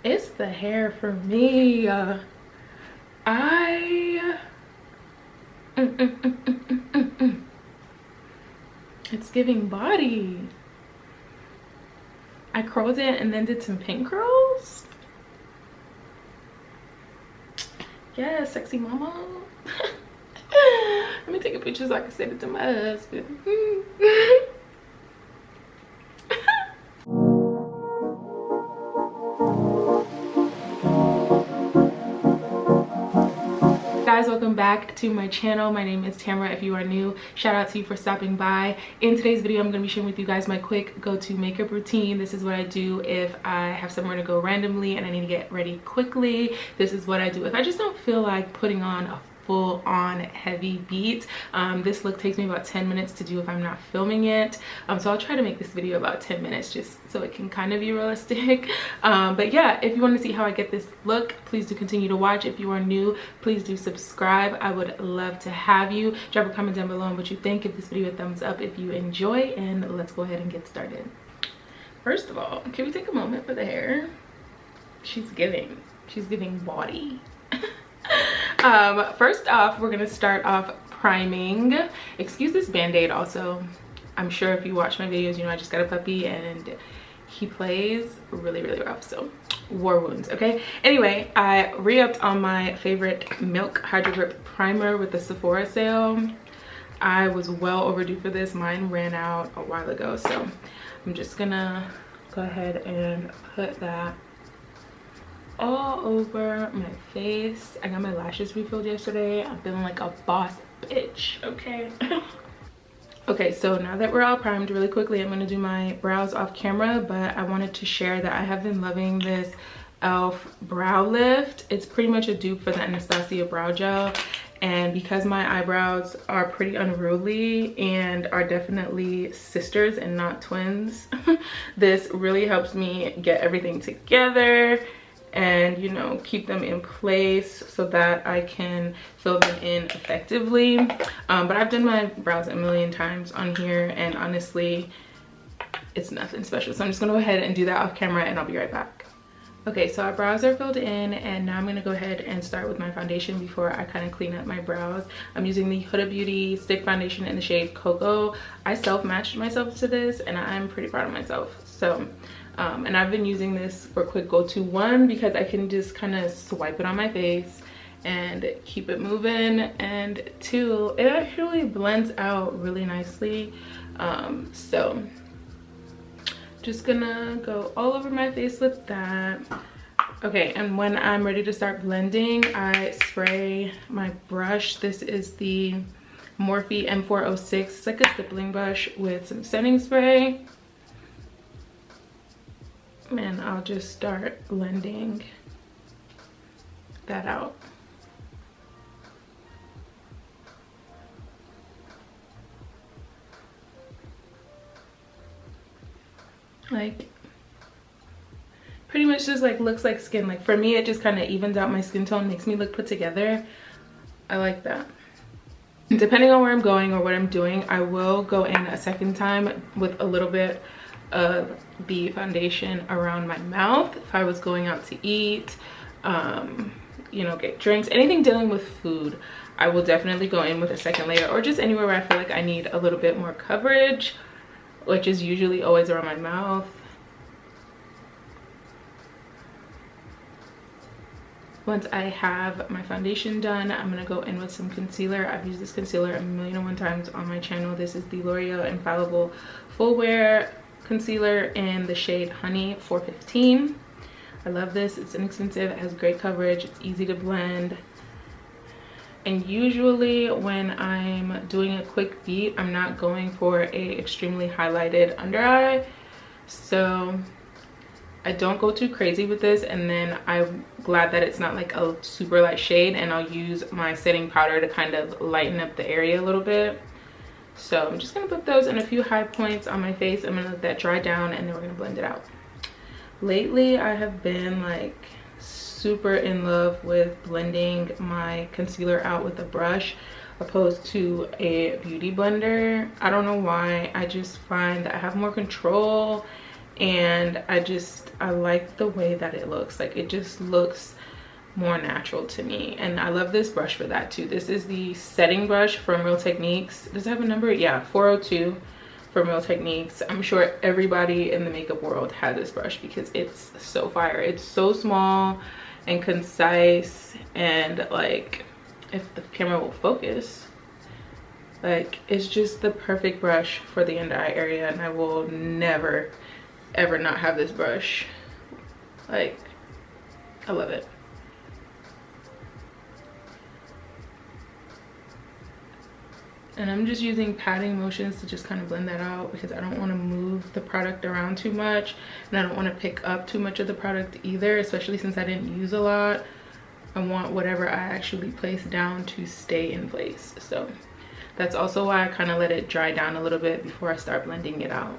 It's the hair for me. It's giving body. I curled it and then did some pin curls. Yeah, sexy mama. Let me take a picture so I can send it to my husband. Guys, welcome back to my channel. My name is Tamra. If you are new, shout out to you for stopping by. In today's video, I'm going to be sharing with you guys my quick go-to makeup routine. This is what I do if I have somewhere to go randomly and I need to get ready quickly. This is what I do if I just don't feel like putting on a full-on heavy beat. This look takes me about 10 minutes to do if I'm not filming it, so I'll try to make this video about 10 minutes just so it can kind of be realistic. But yeah, if you want to see how I get this look, please do continue to watch. If you are new, please do subscribe. I would love to have you. Drop a comment down below on what you think. Give this video a thumbs up if you enjoy, and let's go ahead and get started. First of all, can we take a moment for the hair? She's giving body. First off, we're gonna start off priming. Excuse this band-aid. Also, I'm sure if you watch my videos, you know I just got a puppy and he plays really rough, so war wounds. Okay, anyway, I re-upped on my favorite Milk Hydrogrip primer with the Sephora sale. I was well overdue for this. Mine ran out a while ago, so I'm just gonna go ahead and put that all over my face. I got my lashes refilled yesterday. I'm feeling like a boss bitch, okay? Okay, so now that we're all primed, really quickly, I'm gonna do my brows off camera, but I wanted to share that I have been loving this e.l.f. brow lift. It's pretty much a dupe for the Anastasia brow gel, and because my eyebrows are pretty unruly and are definitely sisters and not twins, this really helps me get everything together and, you know, keep them in place so that I can fill them in effectively. But I've done my brows a million times on here, and honestly it's nothing special, so I'm just gonna go ahead and do that off camera and I'll be right back. Okay, so our brows are filled in, and now I'm gonna go ahead and start with my foundation before I kind of clean up my brows. I'm using the Huda Beauty stick foundation in the shade Coco. I self-matched myself to this and I'm pretty proud of myself. So and I've been using this for quick go-to, one, because I can just kind of swipe it on my face and keep it moving, and two, it actually blends out really nicely. So just gonna go all over my face with that. Okay, and when I'm ready to start blending, I spray my brush. This is the Morphe M406. It's like a stippling brush with some setting spray. And I'll just start blending that out. Like, pretty much just like looks like skin. Like for me, it just kind of evens out my skin tone, makes me look put together. I like that. Depending on where I'm going or what I'm doing, I will go in a second time with a little bit of the foundation around my mouth if I was going out to eat, you know, get drinks, anything dealing with food. I will definitely go in with a second layer, or just anywhere where I feel like I need a little bit more coverage, which is usually always around my mouth. Once I have my foundation done, I'm gonna go in with some concealer. I've used this concealer a million and one times on my channel. This is the Loreal Infallible Full Wear Concealer in the shade Honey 415. I love this. It's inexpensive, it has great coverage, it's easy to blend. And usually when I'm doing a quick beat, I'm not going for a extremely highlighted under eye, so I don't go too crazy with this. And then I'm glad that it's not like a super light shade, and I'll use my setting powder to kind of lighten up the area a little bit. So I'm just gonna put those in a few high points on my face. I'm gonna let that dry down, and then we're gonna blend it out. Lately, I have been like super in love with blending my concealer out with a brush opposed to a beauty blender. I don't know why. I just find that I have more control and I like the way that it looks. Like, it just looks more natural to me, and I love this brush for that too. This is the setting brush from Real Techniques. Does it have a number? Yeah, 402 from Real Techniques. I'm sure everybody in the makeup world has this brush because it's so fire. It's so small and concise, and like, if the camera will focus, like, it's just the perfect brush for the under eye area, and I will never ever not have this brush. Like, I love it. And I'm just using patting motions to just kind of blend that out because I don't want to move the product around too much, and I don't want to pick up too much of the product either, especially since I didn't use a lot. I want whatever I actually place down to stay in place. So that's also why I kind of let it dry down a little bit before I start blending it out.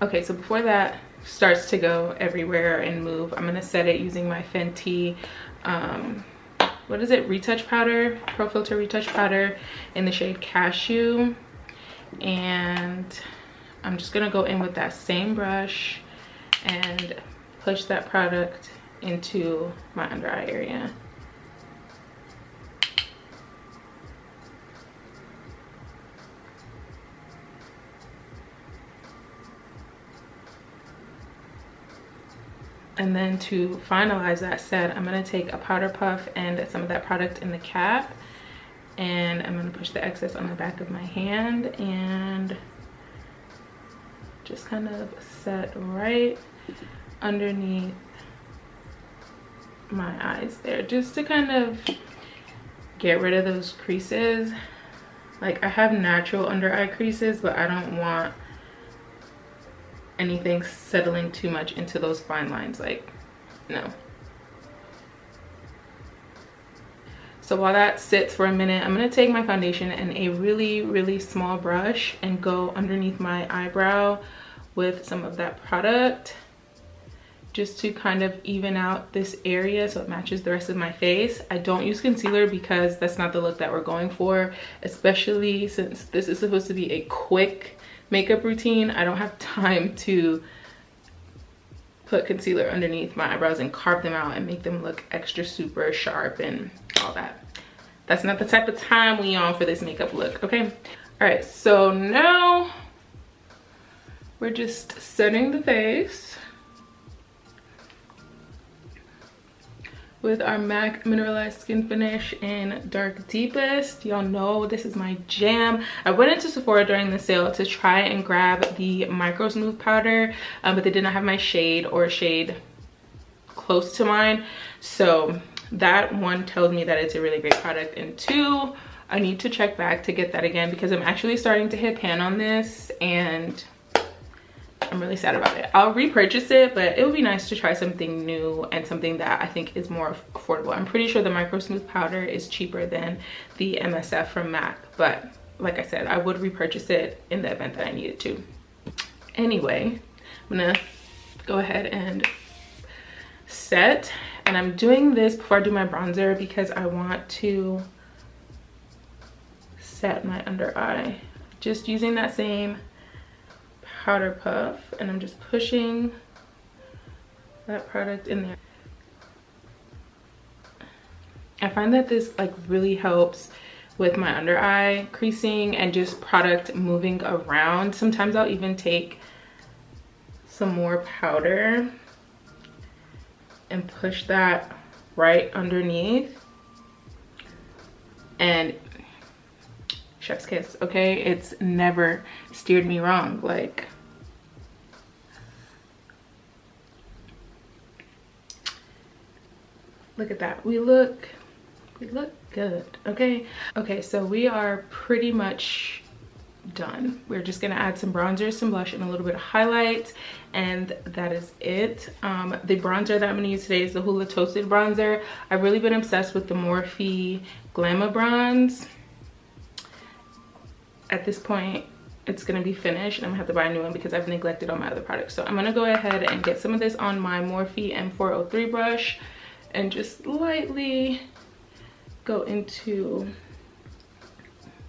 Okay, so before that starts to go everywhere and move, I'm gonna set it using my Fenty what is it, retouch powder, pro filter retouch powder in the shade Cashew. And I'm just gonna go in with that same brush and push that product into my under eye area. And then to finalize that set, I'm gonna take a powder puff and some of that product in the cap, and I'm gonna push the excess on the back of my hand and just kind of set right underneath my eyes there, just to kind of get rid of those creases. Like, I have natural under eye creases, but I don't want anything settling too much into those fine lines. Like, no. So while that sits for a minute, I'm gonna take my foundation and a really small brush and go underneath my eyebrow with some of that product, just to kind of even out this area so it matches the rest of my face. I don't use concealer because that's not the look that we're going for, especially since this is supposed to be a quick makeup routine. I don't have time to put concealer underneath my eyebrows and carve them out and make them look extra super sharp and all that. That's not the type of time we on for this makeup look, okay? All right, so now we're just setting the face with our MAC Mineralized Skin Finish in Dark Deepest. Y'all know this is my jam. I went into Sephora during the sale to try and grab the Micro Smooth powder, but they did not have my shade or a shade close to mine. So that one tells me that it's a really great product, and two, I need to check back to get that again because I'm actually starting to hit pan on this and I'm really sad about it. I'll repurchase it, but it would be nice to try something new and something that I think is more affordable. I'm pretty sure the Micro Smooth powder is cheaper than the MSF from MAC, but like I said, I would repurchase it in the event that I needed to. Anyway, I'm gonna go ahead and set, and I'm doing this before I do my bronzer because I want to set my under eye. Just using that same powder puff, and I'm just pushing that product in there. I find that this like really helps with my under eye creasing and just product moving around. Sometimes I'll even take some more powder and push that right underneath, and chef's kiss, okay? It's never steered me wrong. Like, look at that. We look good, okay? Okay, so we are pretty much done. We're just gonna add some bronzer, some blush, and a little bit of highlight, and that is it. The bronzer that I'm gonna use today is the Hoola Toasted Bronzer. I've really been obsessed with the Morphe Glamour Bronze. At this point, it's gonna be finished and I'm gonna have to buy a new one because I've neglected all my other products. So I'm gonna go ahead and get some of this on my Morphe M403 brush and just lightly go into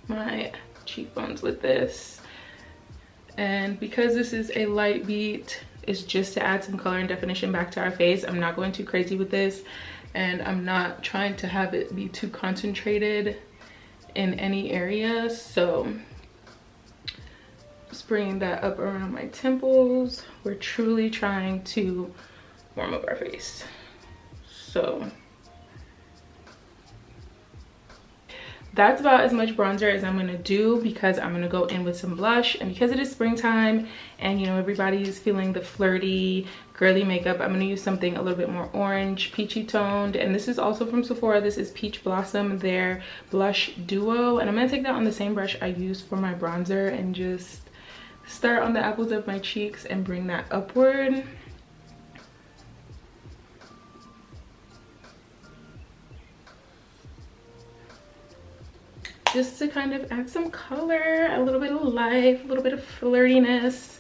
my cheekbones with this. And because this is a light beat, it's just to add some color and definition back to our face. I'm not going too crazy with this, and I'm not trying to have it be too concentrated in any area. So just bringing that up around my temples. We're truly trying to warm up our face. So that's about as much bronzer as I'm gonna do, because I'm gonna go in with some blush. And because it is springtime and you know everybody's feeling the flirty girly makeup, I'm gonna use something a little bit more orange, peachy toned. And this is also from Sephora. This is Peach Blossom, their blush duo. And I'm gonna take that on the same brush I used for my bronzer and just start on the apples of my cheeks and bring that upward. Just to kind of add some color, a little bit of life, a little bit of flirtiness.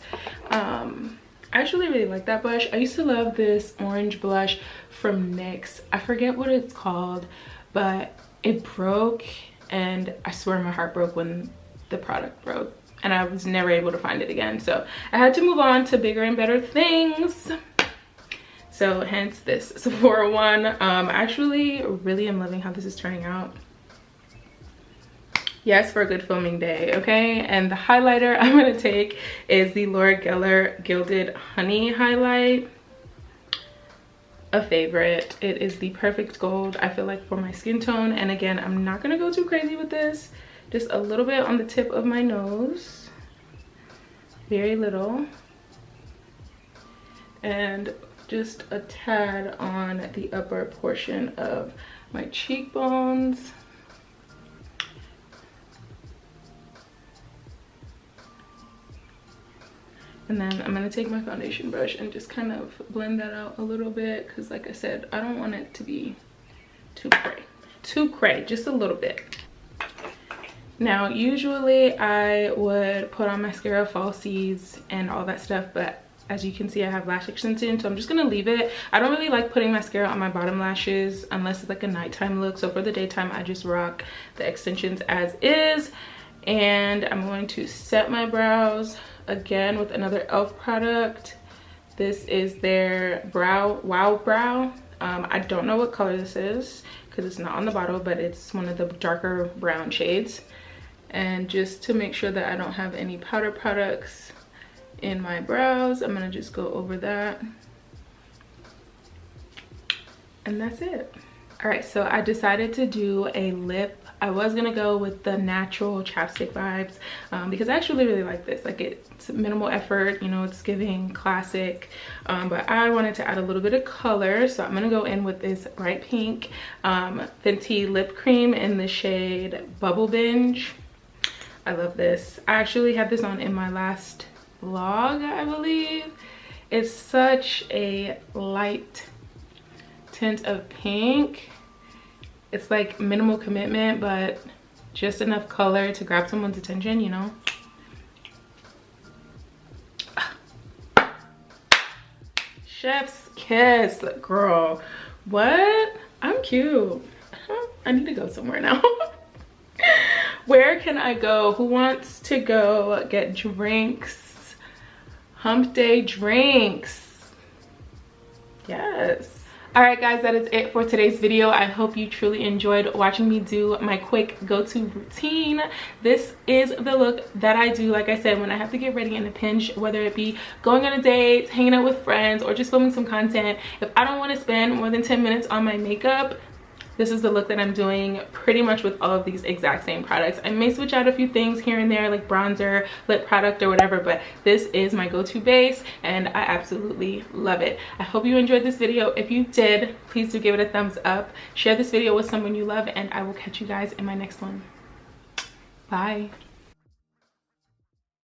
I actually really like that blush. I used to love this orange blush from NYX. I forget what it's called, but it broke, and I swear my heart broke when the product broke, and I was never able to find it again. So I had to move on to bigger and better things. So hence this Sephora one. Actually really am loving how this is turning out. Yes, for a good filming day, okay? And the highlighter I'm gonna take is the Loreal Gilded Honey highlight. A favorite. It is the perfect gold, I feel like, for my skin tone. And again, I'm not gonna go too crazy with this. Just a little bit on the tip of my nose. Very little. And just a tad on the upper portion of my cheekbones. And then I'm gonna take my foundation brush and just kind of blend that out a little bit, because like I said, I don't want it to be too cray, just a little bit. Now usually I would put on mascara, falsies, and all that stuff, but as you can see I have lash extension, so I'm just gonna leave it. I don't really like putting mascara on my bottom lashes unless it's like a nighttime look, so for the daytime I just rock the extensions as is. And I'm going to set my brows again with another e.l.f. product. This is their Wow Brow. I don't know what color this is because it's not on the bottle, but it's one of the darker brown shades. And just to make sure that I don't have any powder products in my brows, I'm gonna just go over that. And that's it. All right, so I decided to do a lip. I was gonna go with the natural chapstick vibes because I actually really like this. Like, it's minimal effort, you know, it's giving classic, but I wanted to add a little bit of color. So I'm gonna go in with this bright pink Fenty lip cream in the shade Bubble Binge. I love this. I actually had this on in my last vlog, I believe. It's such a light tint of pink. It's like minimal commitment, but just enough color to grab someone's attention, you know. Chef's kiss, girl. What? I'm cute. I need to go somewhere now. Where can I go? Who wants to go get drinks? Hump day drinks. Yes. All right guys, that is it for today's video. I hope you truly enjoyed watching me do my quick go-to routine. This is the look that I do, like I said, when I have to get ready in a pinch, whether it be going on a date, hanging out with friends, or just filming some content. If I don't want to spend more than 10 minutes on my makeup, this is the look that I'm doing pretty much with all of these exact same products. I may switch out a few things here and there, like bronzer, lip product, or whatever, but this is my go-to base and I absolutely love it. I hope you enjoyed this video. If you did, please do give it a thumbs up. Share this video with someone you love, and I will catch you guys in my next one. Bye.